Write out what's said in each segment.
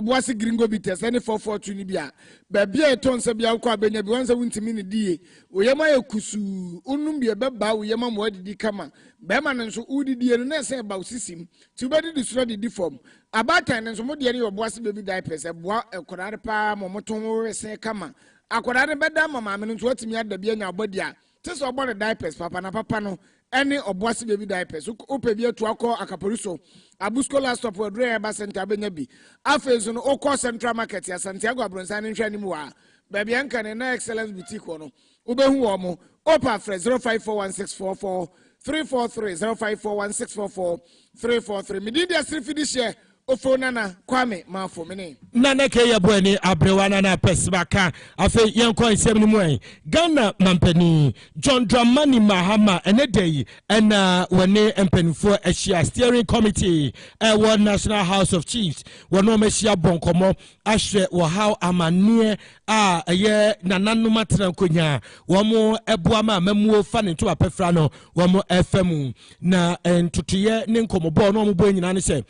Obuasi gringo bites any 442 ni bia baby e ton se bia kwa benya bi wansa wuntimi ni die oyema ekusu unum bia beba oyema mo adidi kama be ma nso udidie no na se ba osisim ti ubedi di suro di form abatan nso mo de ne Obuasi baby diapers e boa ekorare pa momoton wese kama akorare beda mama me nso atimi adabia nya abodi a tese obone diapers papa na papa no any Obuasi baby diapers upe bi etu akọ Akaporuso Abusco last stop we dre ba center abenya bi afezo no okọ Central Market ya Santiago Abronsan nhwa ni mu wa baby anka ne na Excellence Boutique no ubehu wo mo opa fresh 0541644343 0541644343 mididi asrifi share ofo nana kwame mafo mene nana ke ya boani abrewana na pesbaka afi yenko nsem ni mu Ghana mampani John Dramani Mahama enedei ena wone empanifo ahia steering committee wo National House of Chiefs wono mehia bonkomo ahwe wo how amane a ye nananoma trankonya wo mo eboa ma mamuo fa ne to apefra no wo mo FM na entutuye ne nkomobo no mo bo nyina ne se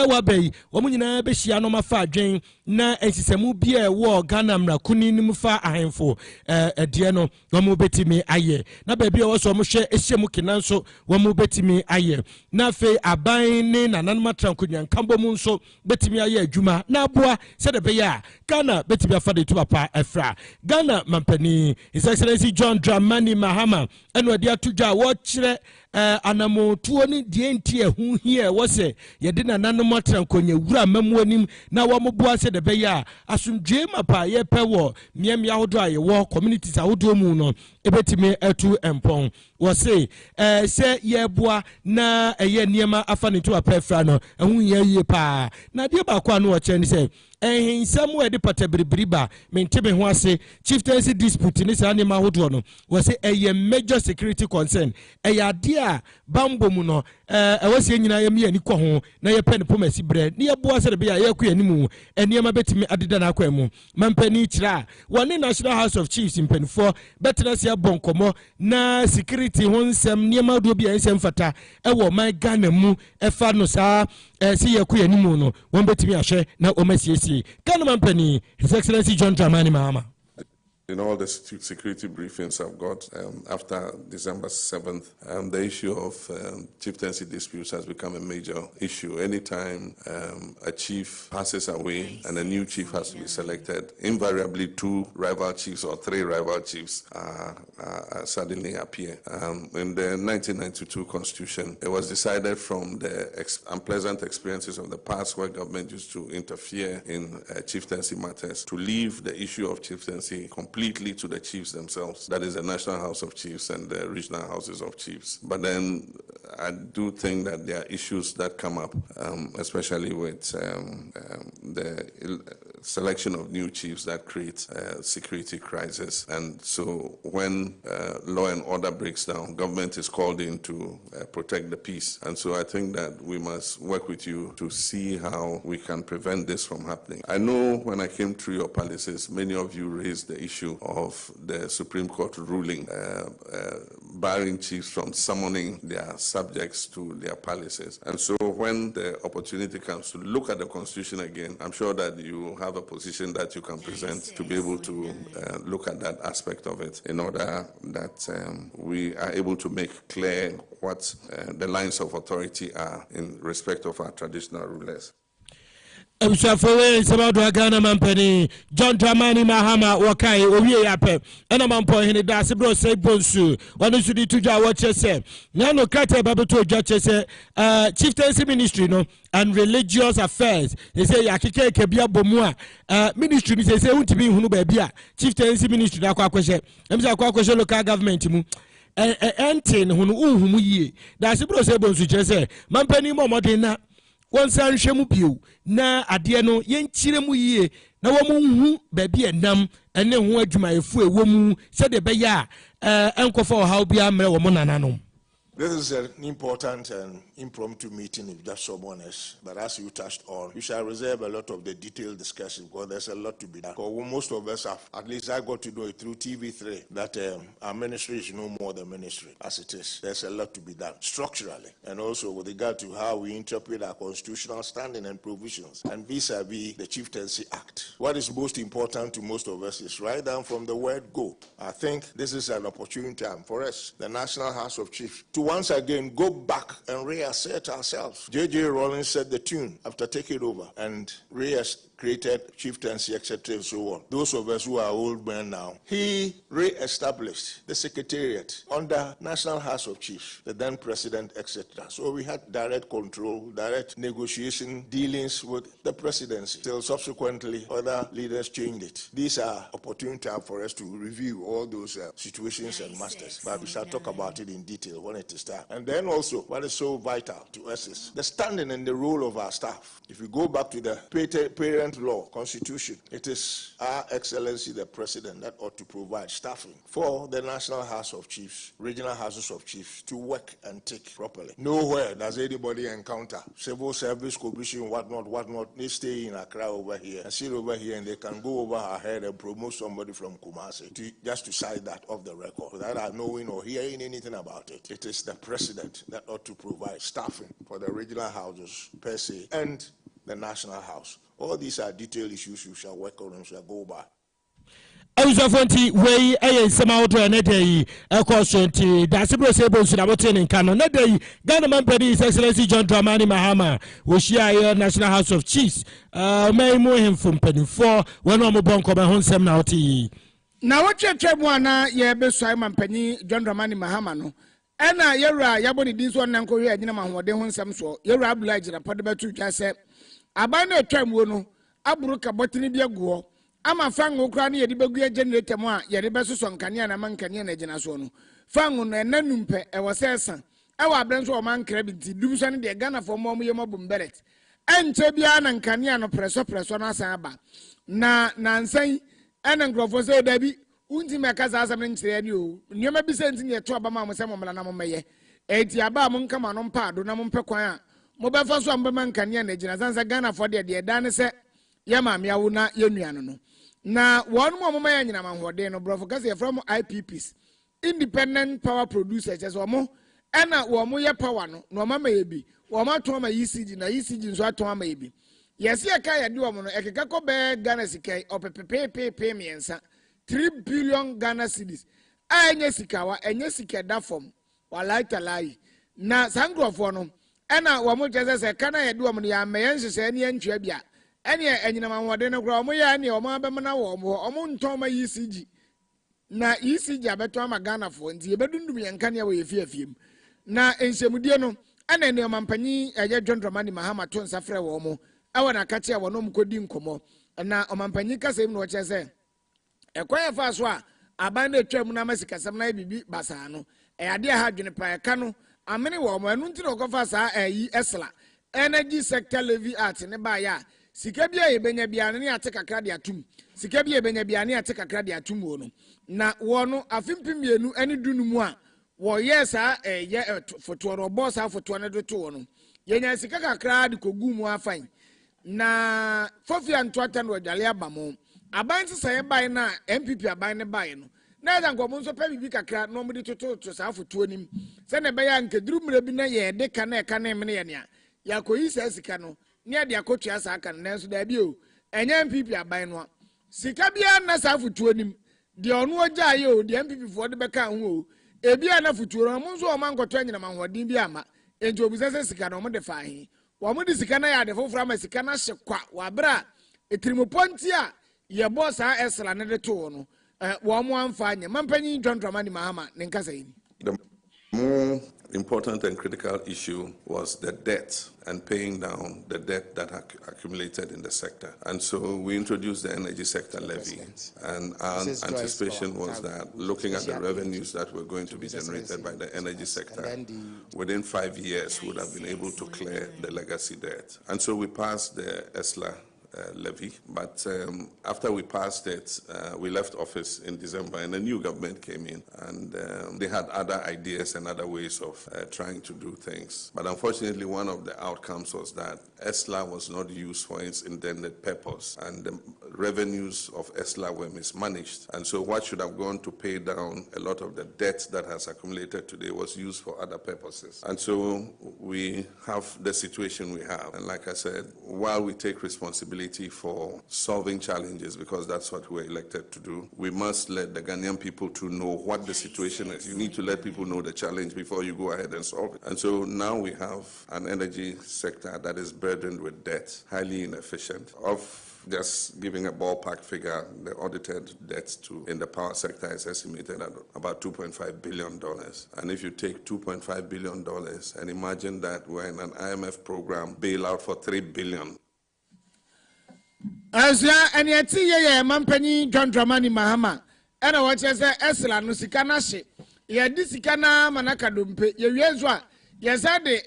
wa be wo nyina be hia no mafa adwen na ensisemu bia wo Ghana mrakuni nim fa ahenfo de no wo mo betimi aye na ba bia wo so mo hwe ehyemu kinanso wo mo betimi aye na fe aban ne nananoma trankonya nkambo mu nso betimi aye adwuma na aboa se de be ya Ghana betimi afa de to papa efra Ghana mampani His Excellency John Dramani Mahama eno de atudwa wo kire anamo tuo ni die ntie hu hie wo se ye de nananoma trankonya wura mamuanim na wo moboa se de be ya asumdwe mapa ye pewo miamia hodo aye wo communities ahodo mu no ebetimi etu empon wo se se ye boa na eye niema afa ne to apefra no hu ye yie pa na de ba kwa no wo che ni se ehinsam de patabiribriba mentebe ho ase chieftaincy dispute ni sa niema hodo no wo se eye major security concern eye ade a bambo mu no ewose nyina ye me ani kɔ ho na ye pen pomasi bre ne ye boa se de be ya ye kɔ animu eniema betimi adeda na akwa mu mampani kira wone National House of Chiefs impenfo betena se bonkomo na security ho nsem niema do bia nsem fata ewo man Ghana mu efa no sa si ye kɔ animu no won betimi ahwe na o masiesie Ghana mampani His Excellency John Dramani Mahama. In all the security briefings I've got after December 7th, the issue of chieftaincy disputes has become a major issue. Anytime a chief passes away and a new chief has to be selected, invariably 2 rival chiefs or 3 rival chiefs suddenly appear. In the 1992 Constitution, it was decided from the unpleasant experiences of the past where government used to interfere in chieftaincy matters to leave the issue of chieftaincy completely to the chiefs themselves. That is the National House of Chiefs and the regional houses of chiefs. But then I do think that there are issues that come up, especially with the selection of new chiefs that creates a security crisis. And so when law and order breaks down, government is called in to protect the peace. And so I think that we must work with you to see how we can prevent this from happening. I know when I came through your palaces, many of you raised the issue of the Supreme Court ruling barring chiefs from summoning their subjects to their palaces. And so when the opportunity comes to look at the Constitution again, I'm sure that you have a position that you can present to be able to look at that aspect of it in order that we are able to make clear what the lines of authority are in respect of our traditional rulers. Mshafowe sabado Ghana mampani John Dramani Mahama wakai owie yape ena mampo hene da sebro sei bonsu wanu sudi tuja wache se nyano kate babeto dwa chese chieftaincy ministry no and religious affairs they say yakike kebia bomu a ministry ni say untibi hunu ba bia chieftaincy ministry da kwa kwehye emisa kwa kwehye local government mu enten hunu unhumu yie da sebro sei bonsu chese mampani momodin na wonsan hwemu bio na ade no yenkyire mu yie na wo mu hu ba bia nam ene ho adwumayefu ewo mu se de be ya enkofa o how bia mre wo mo nananom. This is an important and impromptu meeting if just someone else. But as you touched on, we shall reserve a lot of the detailed discussion because there's a lot to be done. Because most of us have, at least I got to know it through TV3, that our ministry is no more the ministry as it is. There's a lot to be done structurally and also with regard to how we interpret our constitutional standing and provisions and vis-a-vis the Chieftaincy Act. What is most important to most of us is right down from the word go. I think this is an opportune time for us, the National House of Chiefs, to once again go back and reassert ourselves. J.J. Rawlings set the tune after taking over and created chieftaincy, etc., and so on. Those of us who are old men now, he re-established the secretariat under National House of Chiefs, the then president, etc. So we had direct control, direct negotiation, dealings with the presidency. Till subsequently, other leaders changed it. These are opportune time for us to review all those situations and masters. But we shall talk about it in detail when it is time. And then also, what is so vital to us is the standing and the role of our staff. If we go back to the parent law, constitution, it is Our Excellency the President that ought to provide staffing for the National House of Chiefs, regional houses of chiefs to work and take properly. Nowhere does anybody encounter civil service commission, whatnot. They stay in Accra over here and sit over here and they can go over our head and promote somebody from Kumasi just to cite that off the record without knowing or hearing anything about it. It is the President that ought to provide staffing for the regional houses per se and the National House. All these are detailed issues you shall work on and shall go by. Awusafonti wei eye nsema wodo na dey ekosonti dasibro sebo nsu na bote ne nka no na dey Ghana Mampedi His Excellency John Dramani Mahama wo shia National House of Chiefs mai mo hemfo mpanifo wona mo bonko ma ho nsem na wote na wotwetwe mu ana ye besoi Mampani John Dramani Mahama no ena yewura yaboni din so nan ko hwe anyina ma hoden ho nsem so yewura Abdullah Jira pade betu twa se aban na twam wo no aburu ka botini bi aguo ama fango kra na yedi begu generator mu a yedi besoso nkane na mankane na gina so no fango no enanumpe e wosesa e wa abrenso o mankra bi ti dum so ne de Ghana for mo yemo bumberet enche bia na nkane no preso na san aba na nsan ena ngrofo se da bi unti mekaza asam nkire ni o nyoma bi se nti ye to aba ma mo se mo mala na mo meye eti aba mo nka ma no mpa do na mo mpe kwan a mo befa so ambema nkane na gina zanza Ghana for de da ne se ye ma miawo na ye nuano no na one more mama nyina manhode no brofo kase from IPPs independent power producers as omo ena wo mo ye power no no mama ye bi wo ma to ma ECG na ECG nso ato ma ye bi yesi aka ya di wo no ekeka ko be Ghana sikai opepepepe miensa 3 billion Ghana cedis anya sikawa enya sika da form walaita lai na sangrofo no ena wo mo jese kana ya di wo no ya meyen hye ne antwa bia ene enyina manwode no kra omo ya ne omo abemna wo omo ntoma ECG na ECG abeto ama Ghana fo nti ebedundum yenka ne wo yefiafiem na enhyemudie no ene ne omampanyi eye John Dramani Mahama to nsafre wo mo ewo na kache wo no mkodi nkomo na omampanyi kasem no chese ekoye fa so a aban na twam na masikasem na bibi basa no ade ha dwene pa eka no amene wo mo enu nti no kofa sa ayi esla energy sector levy act ne ba ya sika bia yebenya bia ne ate kakra de atum sika bia yebenya bia ne ate kakra de atum wo no na wo no afimpiemienu ene dunumu a wo yesa ye foto ro boss afoto ne do to wo no yenya sika kakra de kogu mu afan na fofia ntwata no dwale abamo aban sesa ye bai na MPP aban ne bai no na za nkomo nso pa bibi kakra no mo de toto sa afoto nim se ne be ya nkeduru mre bi na ye de ka na eka na emne ye ne ya koyi sika no ne de akotua sa aka na nso da bi o enya MPP aban no sika bia na sa futuo nim de ono ogya ye o de MPP fo de beka ho o ebia na futuo no mo nso o man koto anyina manhodin bi ama enti obusese sika no mo de fa he wo mo de sika na ya de fofura ma sika na hye kwa wa bra etirimoponti a ye boss a esla ne de to no wo mo amfa anya Mampanyi John Dramani Mahama ne nkasa yi. The more important and critical issue was the debt and paying down the debt that accumulated in the sector. And so we introduced the energy sector levy. And our anticipation was that looking at the revenues that were going to be generated by the energy sector, within 5 years we would have been able to clear the legacy debt. And so we passed the ESLA levy. But after we passed it, we left office in December, and a new government came in, and they had other ideas and other ways of trying to do things. But unfortunately, one of the outcomes was that ESLA was not used for its intended purpose, and the revenues of ESLA were mismanaged. And so what should have gone to pay down a lot of the debt that has accumulated today was used for other purposes. And so we have the situation we have. And like I said, while we take responsibility for solving challenges, because that's what we're elected to do, we must let the Ghanaian people to know what the situation is. You need to let people know the challenge before you go ahead and solve it. And so now we have an energy sector that is burdened with debt, highly inefficient. Of just giving a ballpark figure, the audited debt in the power sector is estimated at about $2.5 billion. And if you take $2.5 billion and imagine that we're in an IMF program bailout for $3 billion. As ya and yet see ye Mampany John Dramani Mahama and I watch as Esla no sikana she ye disikana manaka dumpe ye yezwa yes the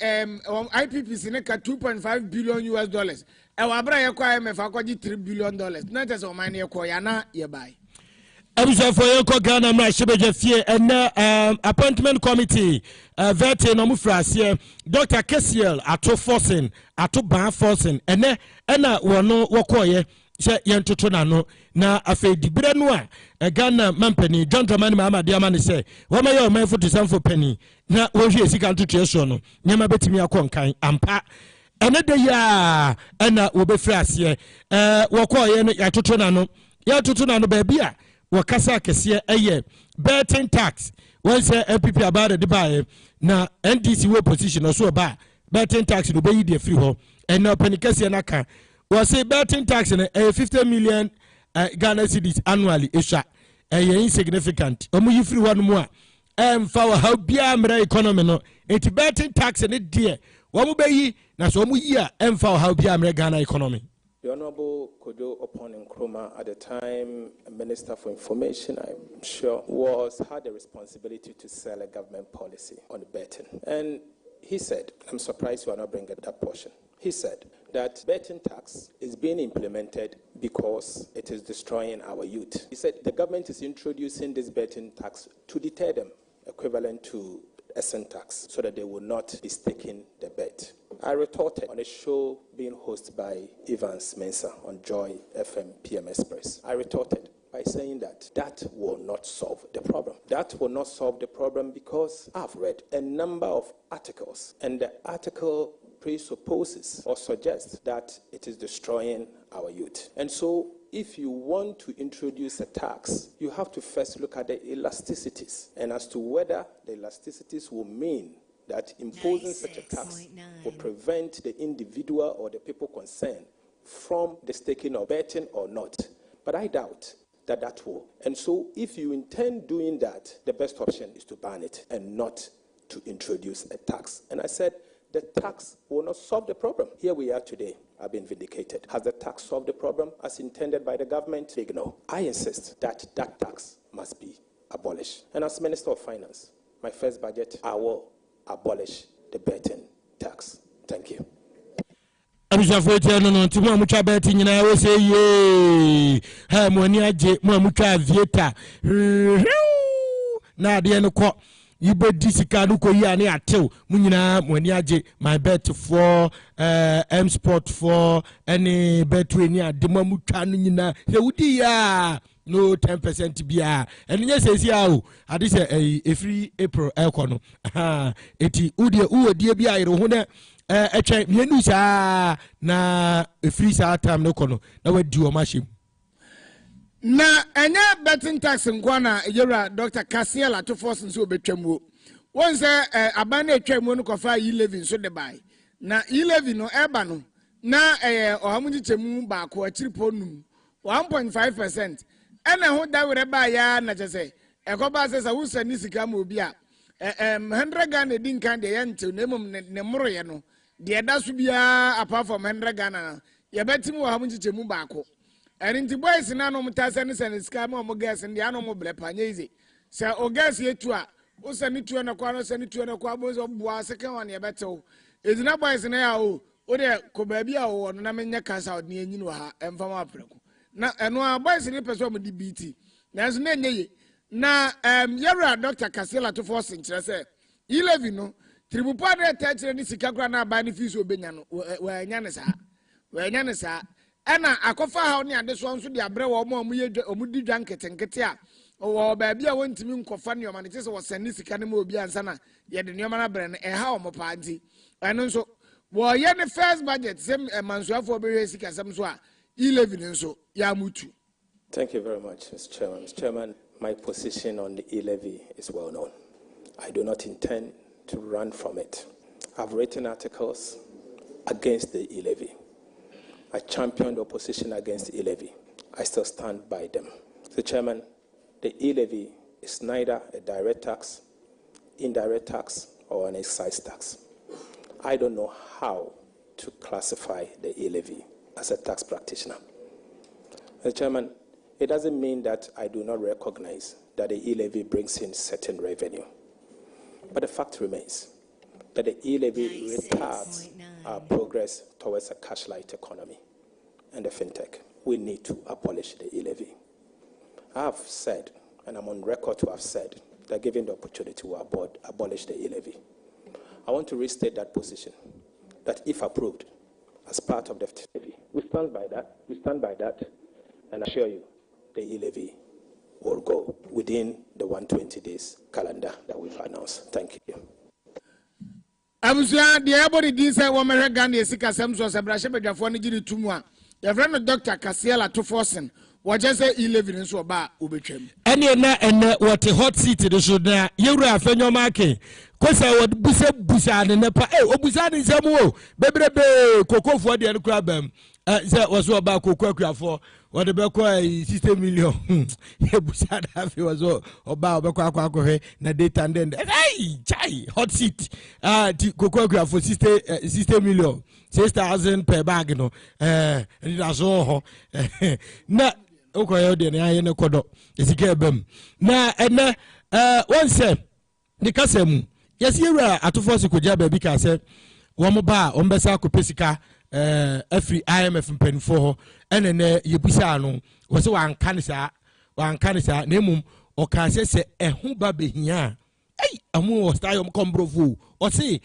IPPC neka $2.5 billion US. E wabra ye kwa IMF akwaji $3 billion. Not as o man ye kwa yana ye buy. Abusha for Yoko Ghana Mrashibeje Fie and appointment committee vete no mufrasie Dr. Kesiel ato forcing ato ban forcing ene ena wono wokoye se yentoto nano na afi dibire no a Ghana mampani John Dramani Mahama Diamani se wama ye o manfo to sanfo pani na wo hwe sika ntoto so no nyema betimi akonkan ampa ene de ya ena wo befrasie wokoye no yatoto nano ba bia wakasa kese eye betting tax when say MPP about the buy na NDC we position so ba betting tax no be dey free ho and na panikase na ka we say betting tax na 50 million Ghana cedis annually isha insignificant omu yi free one mo a how bia mra economy no it betting tax ne dey wo mo be yi na so omu yi a how bia mra Ghana economy. The Honorable Kojo Oponen Nkrumah, at the time Minister for Information, I'm sure, had the responsibility to sell a government policy on betting. And he said, I'm surprised you are not bringing that portion. He said that betting tax is being implemented because it is destroying our youth. He said the government is introducing this betting tax to deter them, equivalent to a sin tax, so that they will not be staking the bet. I retorted on a show being hosted by Evans Mensah on Joy FM PM Express. I retorted by saying that will not solve the problem. That will not solve the problem because I've read a number of articles, and the article presupposes or suggests that it is destroying our youth. And so if you want to introduce a tax, you have to first look at the elasticities, and as to whether the elasticities will mean that imposing such a tax will prevent the individual or the people concerned from the staking or betting or not. But I doubt that will. And so if you intend doing that, the best option is to ban it and not to introduce a tax. And I said, the tax will not solve the problem. Here we are today. I've been vindicated. Has the tax solved the problem as intended by the government? Big no. I insist that that tax must be abolished. And as Minister of Finance, my first budget, I will abolish the betting tax. Thank you. Abusafo no nti mo amutwa betting nyina we say ye ha mo ani age mo amutwa aviator na de no ko yibo disika no ko yi ane atew mo nyina mo ani age my bet for M Sport for any bet we ni ade mo amutwa no nyina se wudi ya no 10% bia enya sesi awo ade se every April ekono eti udie bia yero ho na etwe mienu sa na free sa time no kono na wadi o machine na enya betting tax nkwana yera Dr. Kasiel to force nso obetwamu won se aban na etwamu no kofa E11 so de bai na E11 no eba no na ohamunji chemu ba ko achiripo num 1.5% ena ho da were ba ya na chese ekoba se sa wusa ni sika ma obi a 100 Ghana din kan de yente na mum ne moro ye no de da so bia apart from 100 Ghana ye betim wo hamunji chemu ba ko erinti boys na no mutase ne sika ma mo gas ndi ano mo blepa nyezi se o gas yetu a o se ni tu na kwa no se ni tu na kwa bo so bua se kan wan ye betew ezina boys na ya o o de ko ba bia wo no na menye kasa od ne anyi no ha emfa ma apreko na eno a boys ni person mo di bt na so na enye na yara Dr. Kasela to force nkyere se 11 no tribupa na tachere ni sika kra na ba ni fees obenya no wa anya ne sa ena akofa ha ne ade so nso de abre wo mo ye omudi dwa nketenkete a wo ba bia wontimi nkofa ne o ma ne tese wo sane sika ne ma obi ansa na ye de ne o ma na bre ne ha o mo pa anti eno nso wo ye ne first budget sem mansuafo be we sika sem so a 11 nso ya mutu. Thank you very much, Mr. Chairman. Mr. Chairman, my position on the e-levy is well known. I do not intend to run from it. I've written articles against the e-levy. I championed opposition against the e-levy. I still stand by them. Mr. Chairman, the e-levy is neither a direct tax, indirect tax, or an excise tax. I don't know how to classify the e-levy as a tax practitioner. Mr. Chairman, it doesn't mean that I do not recognize that the e-levy brings in certain revenue. But the fact remains that the e-levy retards our progress towards a cash-light economy and the fintech. We need to abolish the e-levy. I have said, and I'm on record to have said, that given the opportunity to abolish the e-levy. I want to restate that position, that if approved as part of the levy, we stand by that, and I assure you, the e-levy will go within the 120 days calendar that we've announced. Thank you. Abusia the everybody did say woman Ghana esika semso sebrashe bedwafo ne giri tumu a your friend Dr. Kasela to forcing what just say 11 nso ba obetwam ene na what hot seat de so na yewura afenyo make kosa wo busa ne pa obusa ne nsem wo bebrebe kokofo de ne kura bam say was ba kokokuafo what the beko 60 million busa da fe was oba obekwa akwa na data and then hey chai hot seat kokokuafo 60 million 6,000 per bag no and that's all na okoyo de na ne kodo esika ebam na ene won say the kasem yes yewura atofo sikoja ba bi ka say wo mo ba o mbesa akopesika afri IMF mpanifo ho ene ne yebusa no wo se wan kanisa na emum o ka se ehu ba behia amu o style kombrovu o se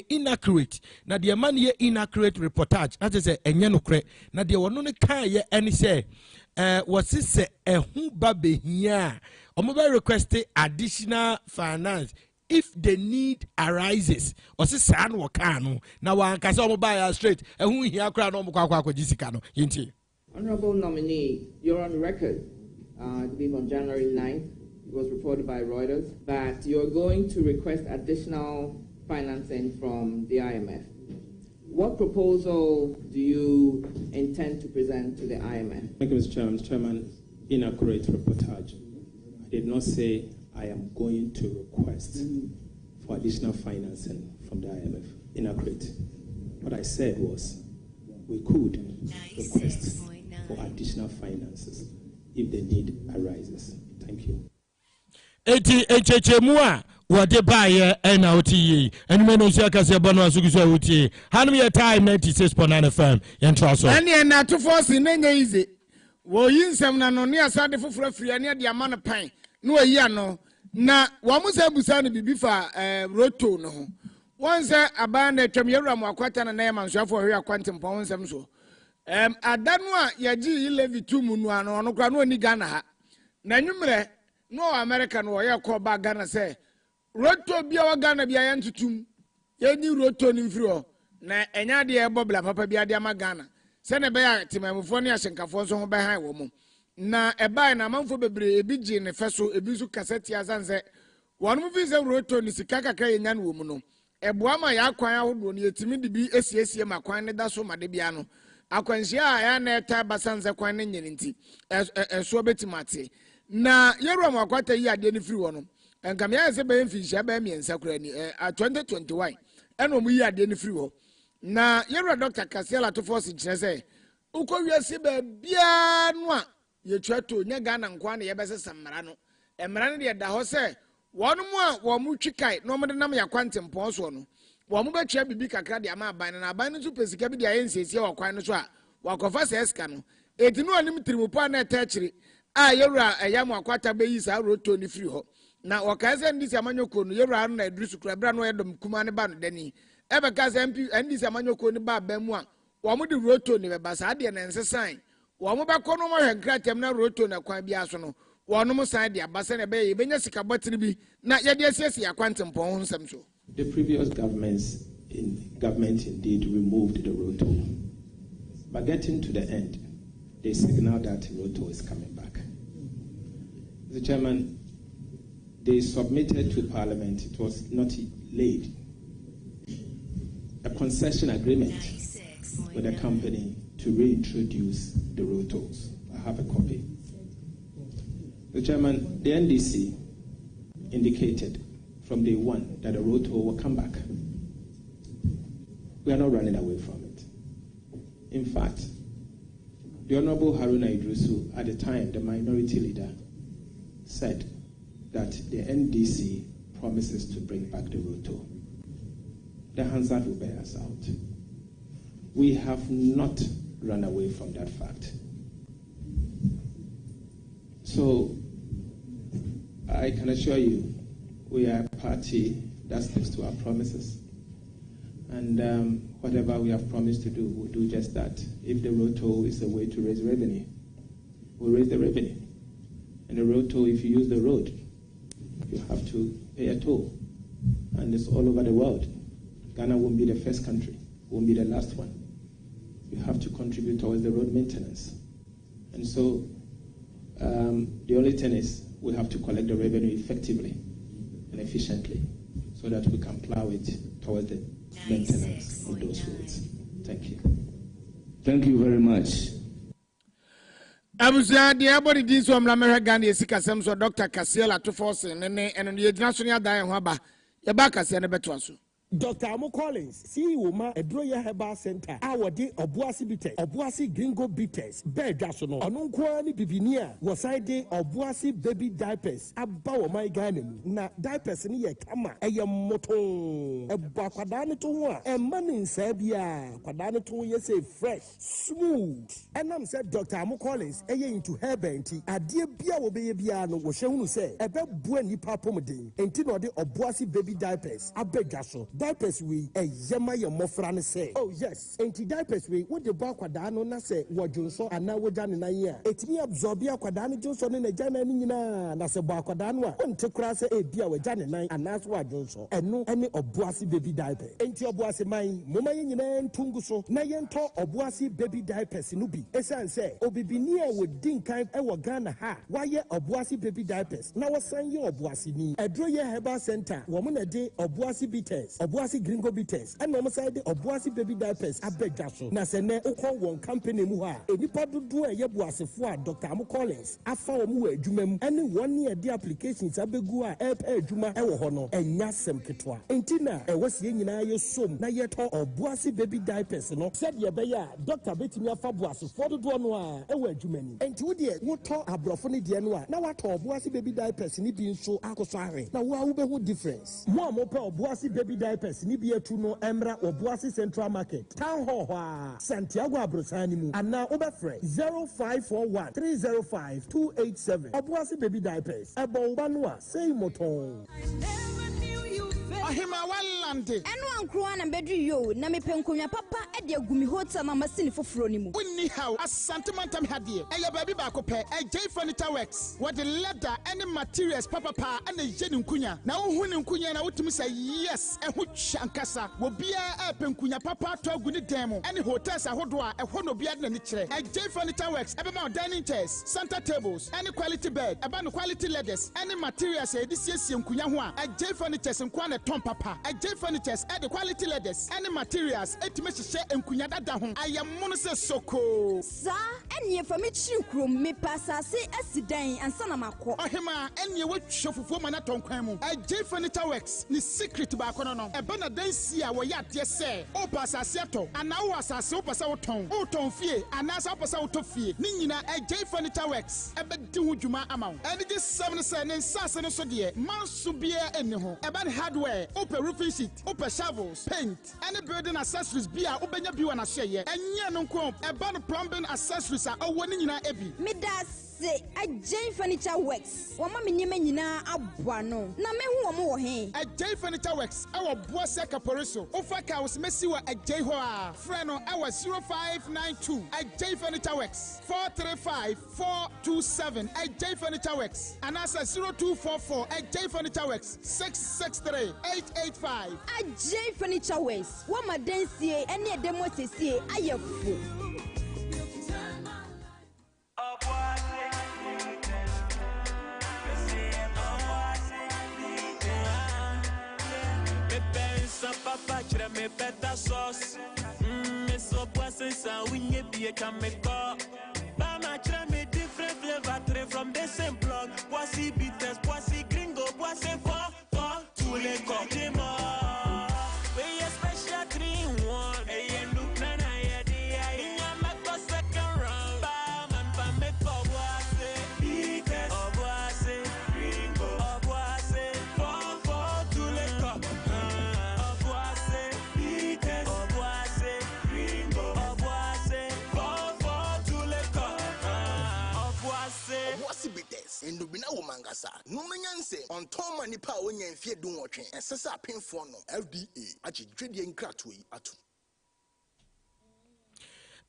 inaccurate na de man ye inaccurate reportage na say enye nokre na de wono ne kan ye ene say was se ehu ba behia omoba request additional finance if the need arises or say san wo kan no na wan ka say omoba ya straight ehu hia kra no omokwa akwa jisika no yinti. Honorable nominee, you're on record, I believe on January 9th, it was reported by Reuters that you're going to request additional financing from the IMF. What proposal do you intend to present to the IMF? Thank you, Mr. Chairman. Mr. Chairman, inaccurate reportage. I did not say I am going to request for additional financing from the IMF. Inaccurate. What I said was we could request for additional finances if the need arises. Thank you. Eti echechemua wade baye ena otiyi enime no sia kase bono asuguso otiyi hanum ye time 96.9 FM yentro so ene na to force nenye ize wo yinsem na no ne asade foforo afiri ane de ama no pan no ayi ano na wo musa busa ne bibifa roto no ho won se aba na twam yewura mu akwata na na mansuafo hwe akwante mpon nsem so adanu a yaji levi tumu no ano ono kra no oni Ghana ha na nwumre no America no ye ko ba Ghana say roto bia wa Ghana bia ya ntutum ye ni roto ni mfiri ho na enya de ebobla papa bia de ama Ghana se ne be ya timamufo ne ahyenkafo so ho be han wo mu na ebai na manfo bebre ebi ji ne feso ebi su kaseti azanze wonu fi se roto ni sika kakra ye nya no wo mu no eboa ma ya kwan ahodo ne yetimi de bi esiesie ma kwan ne da so ma de bia no akwanhia ya na eta basanze kwan ne nyene nti eso betimate na yeru akwata yi ade ne firi wo no enkam ya se be mfinhia ba miensa kura ni 2021 eno mu yi ade ne firi wo na yeru Dr. Kasela to force kire se ukowiase ba bia no a yetwato nya Ghana nkwa na yebese samara no emara ne de da ho se wonu mu a wo mu twikai no mo de nam yakwante mpon so no wɔn mo bɛtua bibi kakra de ama aban na aban no nso pɛ sika bi de ayɛ nsiesie wɔ kwan no so a wakɔfa sɛ sika no eti no anim tirimupo a na ɛtɛ akyire a yɛwura ɛyɛ mo akwata bɛyi saa roto ne firi hɔ na wɔkae sɛ ndisi amanyɔkuo no yɛwura no na aduru sukura bra no yɛdɔm kuma ne ba no dani ɛbɛka sɛ mp ndisi amanyɔkuo ne ba aban mu a wɔn de roto ne bɛba saa deɛ na nsesan wɔn bɛkɔ no mahwɛ nkratam na roto na kwan bi aso no wɔn mo san de abasa na bɛyɛ yɛbɛnya sika bɔtiri bi na yɛde asiesie akwantempɔn ho nsɛm so. The previous government indeed removed the roto, but getting to the end, they signaled that roto is coming back. Mr. Chairman, they submitted to Parliament, it was not laid, a concession agreement with the company to reintroduce the rotos. I have a copy. Mr. Chairman, the NDC indicated from day one that the roto will come back. We are not running away from it. In fact, the Honorable Haruna Idrisu, at the time, the minority leader, said that the NDC promises to bring back the roto. The Hansard will bear us out. We have not run away from that fact. So, I can assure you, we are a party that sticks to our promises. And whatever we have promised to do, we'll do just that. If the roto is a way to raise revenue, we'll raise the revenue. And the roto, if you use the road, you have to pay a toll. And it's all over the world. Ghana won't be the first country, won't be the last one. You have to contribute towards the road maintenance. And so the only thing is we have to collect the revenue effectively and efficiently so that we can plow it towards the maintenance of those roads. Thank you. Thank you very much. Abusia de abodi din so amla Ghana esika sem so Dr. Kasiel Atoforse ne eno ye national dan ho aba ye ba Kasiel ne beto aso. Dr. Amo Collins, CEO ma Edroya Herbal Center, awade Obuasi Bitters, Obuasi Gringo Bitters, Bedasono, Onunkwani Bibinia, Wasaide Obuasi Baby Diapers, Abawa my Ghana, na diapers ni ye kama, eye moto, Ebakwadani to a man in Serbia, Kwadani to ye say fresh, smooth. And I'm said Dr. Amo Collins, eye into herbenti, a dear Bia will be a biano, was shown say, a bed bueni papomodin, and Tino de Obuasi Baby Diapers, a bedaso. Diapers we a yama your mofran say. Oh yes, anti diapers we what the bar quadano na say what Johnson and now we're done in a year. It me absorb your quadani Johnson in a jana nina na se bar quadano. On to cross a dear with Jan and and that's what Johnson and no any obuasi baby diaper. Anti obuasi mine, Moma yin tunguso, Nayan obuasi baby diapers nubi. Esan say, Obibinia with dinkai ewa Ghana ha. Why ye obuasi baby diapers? Now was saying you obuasi ni. Edroya Herbal Center, woman a day obuasi bitters. Obuasi Gringo Bitters and no side Obuasi Baby Diapers abegaso na se ne ukọ won company mu ha enipa dodo a yebuase fo a Dr. Amo Collins afa omu adwuma mu ene 1 year de applications abegu a adwuma ewo ho no enya sem ketwa entina ewosie nyina ye som na yeto Obuasi Baby Diapers no said ye be ya Dr. Betimi afa buase fo dodo no a ewo adwuma ni enti wo de woto abrofo ne de no a na wato Obuasi Baby Diapers ni bi nso akoso ahwe na wo be ho difference mo amopa Obuasi Baby Diapers ni bi etu no emra Obuasi Central Market Town Hall Santiago Abrosani mu ana obefre 0541 305 287 Obuasi Baby Diapers ebo banwa say moton Ahima walante eno ankro na bedu yo na mepenkonwa papa e de agumi hotel na masini foforo ni mu wonni how asante mantam hade eye baby ba ko pe J Furniture Works what the leather any materials papa pa na je ni nkunya na wo hu ni nkunya na wotumi say yes e hu chankasa wo bia e penkunya papa to agu ni dem any hotels ahodo a e ho no bia na ni kire J Furniture Works e be ma dining chairs center tables any quality bed e ba no quality leathers any materials e di siesie nkunya ho a J Furnitures nkwa na Tom Papa, J Furnitures, the quality leathers, any materials, share and kunyada home. I am Monse Soko. Sir, and ye for me chukrum, me passa say Esidan and Sanamako. Ohima, and ye would show for Manaton Cremo. J Furniture Works, the secret bacono, a Benadensia, where yet, yes, sir. O Passa Seattle, and now was a super soton, O Tom Fee, and as a Passato Fee, Nina, J Furniture Works, a bed to Juma amount. And it is 7 cents and Sassan so dear, Mansubia and Neho, a bad hardware. Open roofing sheet, concrete, open shovels, paint, any building accessories be a obenya bi wana share ye. Enye no nko e ba no plumbing accessories a owoni nyina ebi. Say a J Furniture Works. Wama minyeme nyina abwa no. Na mehu omo wo he. A J Furniture Works. Ewo Boase Kaporiso. Ofa ka usimesi wa a J ho a. Freno ewo 0592. A J Furniture Works. 435-427. A J Furniture Works. And as 0244. A J Furniture Works. 663-885. A J Furniture Works. Wama densie eni demo sesie ayefu. Papa, me better sauce. Me so poison, so we need be a chemical. Bama, me different flavor from the same block. Boissy bitters, boissy gringo, boissy for tous les condiments. We a special 3-in-1. Hey, and look, nana, yeah, make a second round. Bam, and bam, make a boissy bitters, oh, boissy gringo, oh, boissy for tous les condiments. And do bina umangasa. Numenyanse on Toma Nipa onye mfie dunwotwe. Esesa apemfo no FDA achi dwedie nkratoi atu.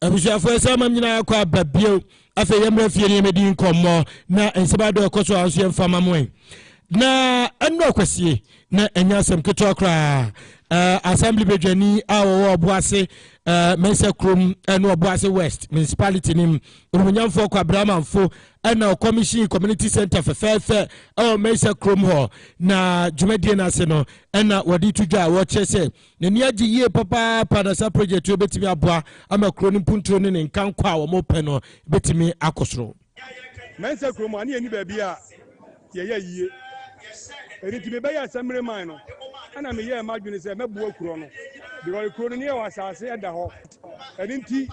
Abusuafo esama nyina kwa babio afa yemra fie ne medi nkommo na ensebado ekoso aso yemfama moen. Na eno akwasie na enyasem keto akra assembly bedwani awo oboase mensa krom eno oboase west municipality nim omunyamfo kwa abramanfo ena commission community center fefe mensa krom ho na dwumadie na se no ena wodi tudwa wo chese ne niaje yie papa panasa project obetimi aboa amakro ni puntro ne nkankwa a wo mo pe no betimi akosoro mensa krom ani eni ba bia ye yie eriti me baya samre man no ana me ye madwene se mebu akuro no because akuro no ne wa asase eda ho erinti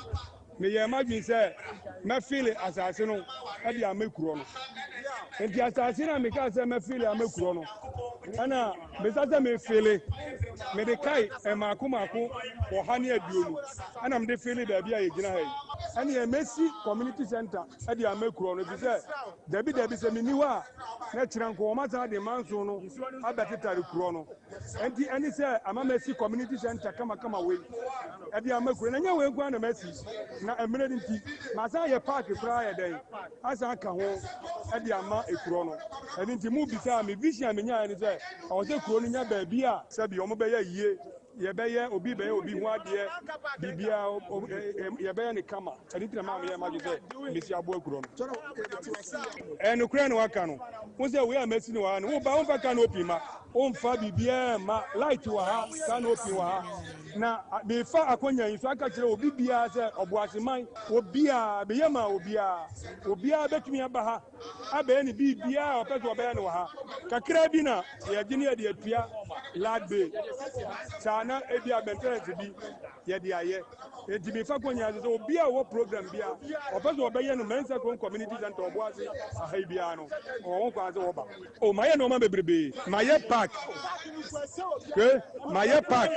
me ye madwene se me feel asase no e dia mekuro no enti asase na me ka se me feel amekuro no ana me sase me feel me de kai e makomako wo ha ne aduonu ana me de feel da bia ye gina ha ani e Messi community center e dia mekuro no bi se dabi se me niwa na chiranko o mata de manso no abatitari kuro no enti ani se ama Messi community center kama we e dia mekuro na nya we gwa na Messi na emre nti masa ye park kura ya den asa aka ho e dia ma ekuro no eni nti mu bisa me vision me nya ni se o se kuro no nya ba bia se bi o mo be ye yie ye be ye obi ho ade bibia ye be ye ne kama eni nti na ma me ye ma se Messi abo ekuro no enu kura no waka no wo se we Messi ni wa no wo ba wo fa ka no opima o mfa bibia ma light wa ha ka no opi wa ha na me fa akonya yin so aka kire obi bia se oboaseman obia be yema obia betumi aba ha aba ni bibia opeso oba ne wa ha kakra bi na ye gine ye de atua ladbe sana ebi abentere bi ye de aye enti me fa konya so obia wo program bia opeso oba ye no mensa community center oboase ahai bia no o kwa ze oba o maye no ma bebrebe maye park maye park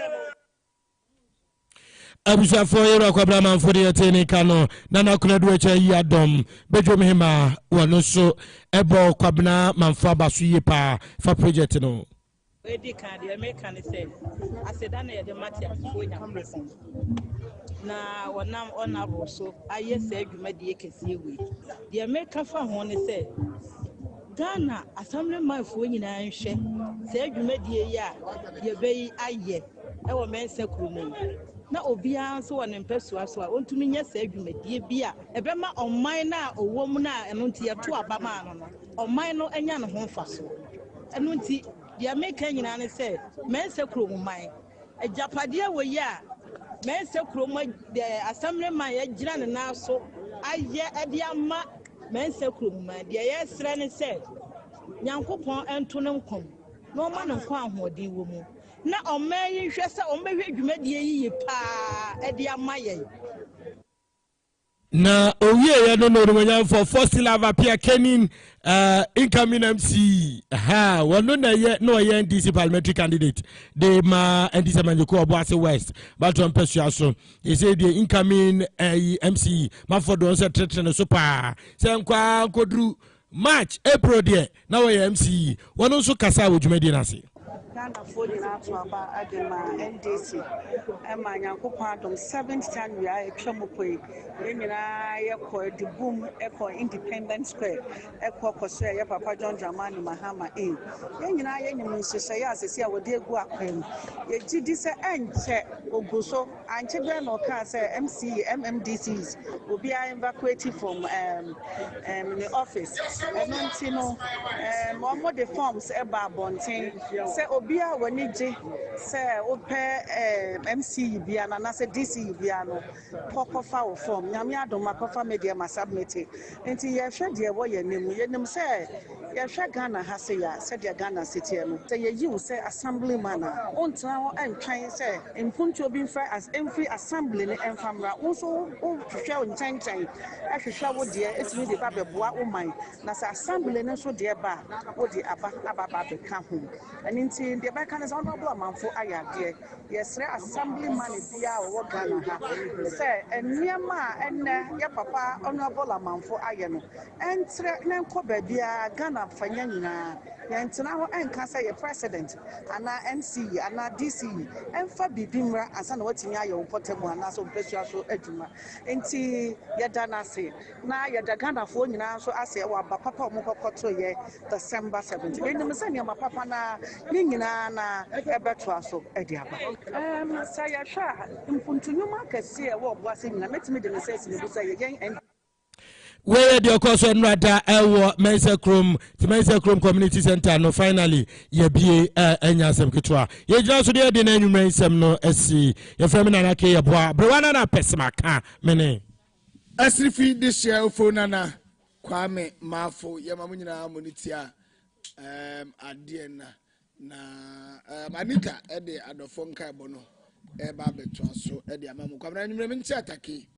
abusuafo yero kwa abramanfo de yetene kano na nakunadu echa yi adom bejo mehima wono so ebo kwabna manfo abaso yi pa fa project no edi kan de American say aseda na ye de matia onya na wonam honorable so aye se adwumadi ekese we de America fa ho ne say Ghana assembly man fo nyina nhwe se adwumadi yi a ye be aye e wo mense krumu na obia so won mpesua so a ontumi nya sa adwumadie bia ebema omman na owom na eno nti yeto abama no omman no anya no ho mfaso eno nti dia meka nyina ne se mense krumu man ajapade wo yi a mense krumu de assembly man ye gira ne na so aye ede ama mense krumu man de ye sre ne se nyankopon ento ne nkom no ma ne nko ahoden wo mu na omayi hwe se omehwe dwumadie yi pa ede amaye na owie ya no no for first lava Pierre Kenin incoming MC wano na ye no ye NDC parliamentary candidate de ma NDC manjeko Obuasi West but on persuasion he say the incoming MC Maford on say tretre so pa say nkwa kodru March April there na we MC wano so kasa wodwumadi na se Ghana for the natural about Adema NDC. And my uncle Pardon, 7th time we are a Chamope, when I acquired the boom echo Independence Square, echo Cosea, Papa John Dramani Mahama in. Then I am say, as I say, I would dear go up him. Ye did this and check Oguso, and Chibran or Casa MC, MMDCs will be evacuated from the office. And then, you know, one more the forms about Bontain. Say Obia Waniji, say Ope MC Biana, and I said DC Biano, Poco foul form, Yamiado Macofa Media Masabmete, and ye shed your way and name say, Yasha Ghana Hasea, said your Ghana City, say you say assembly manner, on now and try say, in Punto being fair as every assembly and famra also to show in time, I should show dear, it's me the Baba Bois or mine, Nasa assembly and so dear bar, or the Abba come home. And in the back is honorable amount for Ayah, yes, assembly money, dear, or Ghana. Say, and near ma and your papa honorable amount for Ayano. And Kobe, dear Ghana, Fanyana, and now and can say a president, and NC, and DC, and Fabi Bimra, and San Watinayo, Potemo, and also Peshaso Eduma. And see, Yadana say, now you're the Ghana phone now, so I say, well, Papa Mokoto, December 17th. And the Messiah, my papa na. Ningina Ebertraso Ediaba. Sayasha, Impuntunuma Cassia, what was in the meeting the necessity to say again and where the course on Rada Ewa Mensa Chrome, the Mensa Chrome Community Center, no finally, ye be Enyasem Kitwa. Ye just did the name Mensem no SC, your feminine Kaya Bois, Brawana Pesmaka, mene. Asrifi this year, Fonana, Kwame, Mafo, Yamamina Munitia, Adiena. Na Anita ede adofonka bono eba betwa so ede amamu kwamra nyumre menchi atake